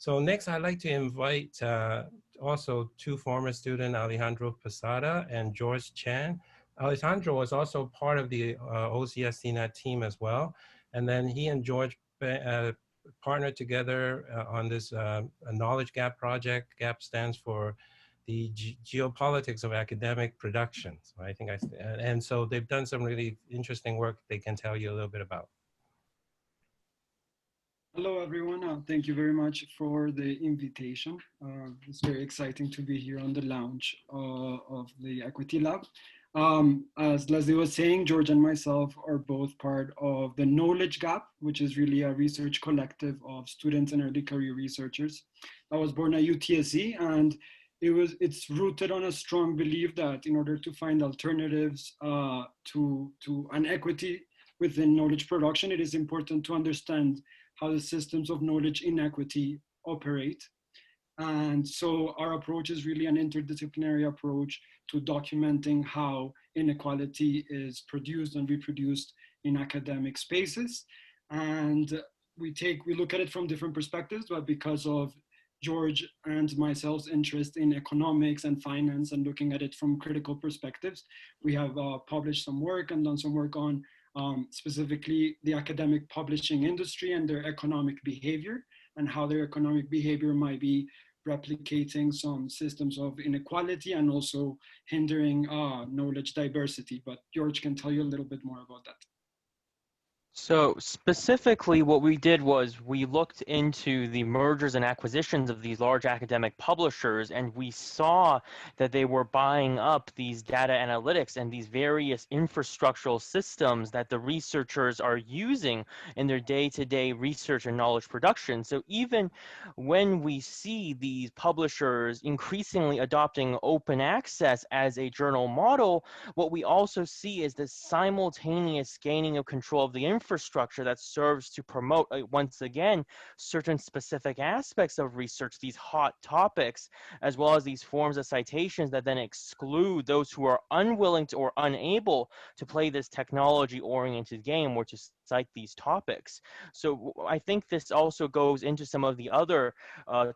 So next, I'd like to invite also two former students, Alejandro Posada and George Chen. Alejandro was also part of the OCS CNET team as well. And then he and George partnered together on this KnowledgeGAP project. GAP stands for the geopolitics of academic productions. I think and so they've done some really interesting work they can tell you a little bit about. Hello, everyone. Thank you very much for the invitation. It's very exciting to be here on the launch of the Equity Lab. As Leslie was saying, George and myself are both part of the KnowledgeGAP, which is really a research collective of students and early career researchers. I was born at UTSC, and it's rooted on a strong belief that in order to find alternatives to an equity within knowledge production, it is important to understand how the systems of knowledge inequity operate. And so our approach is really an interdisciplinary approach to documenting how inequality is produced and reproduced in academic spaces. And we look at it from different perspectives, but because of George and myself's interest in economics and finance and looking at it from critical perspectives, we have published some work and done some work on specifically the academic publishing industry and their economic behavior, and how their economic behavior might be replicating some systems of inequality and also hindering knowledge diversity. But George can tell you a little bit more about that. So specifically what we did was we looked into the mergers and acquisitions of these large academic publishers, and we saw that they were buying up these data analytics and these various infrastructural systems that the researchers are using in their day-to-day research and knowledge production. So even when we see these publishers increasingly adopting open access as a journal model, what we also see is the simultaneous gaining of control of the infrastructure that serves to promote, once again, certain specific aspects of research, these hot topics, as well as these forms of citations that then exclude those who are unwilling to or unable to play this technology-oriented game or to cite these topics. So I think this also goes into some of the other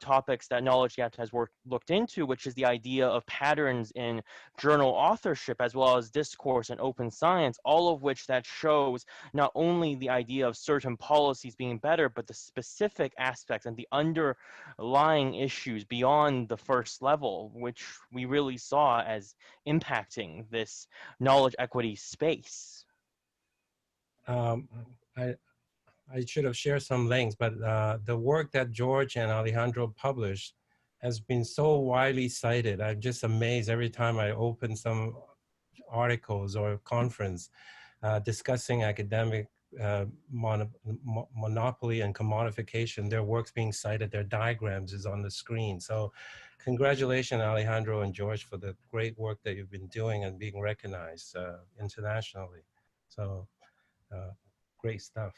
topics that KnowledgeGAP has looked into, which is the idea of patterns in journal authorship, as well as discourse and open science, all of which that shows not only the idea of certain policies being better, but the specific aspects and the underlying issues beyond the first level, which we really saw as impacting this knowledge equity space. I should have shared some links, but the work that George and Alejandro published has been so widely cited. I'm just amazed every time I open some articles or conference discussing academic monopoly and commodification. Their work's being cited, their diagrams is on the screen. So congratulations, Alejandro and George, for the great work that you've been doing and being recognized internationally. So great stuff.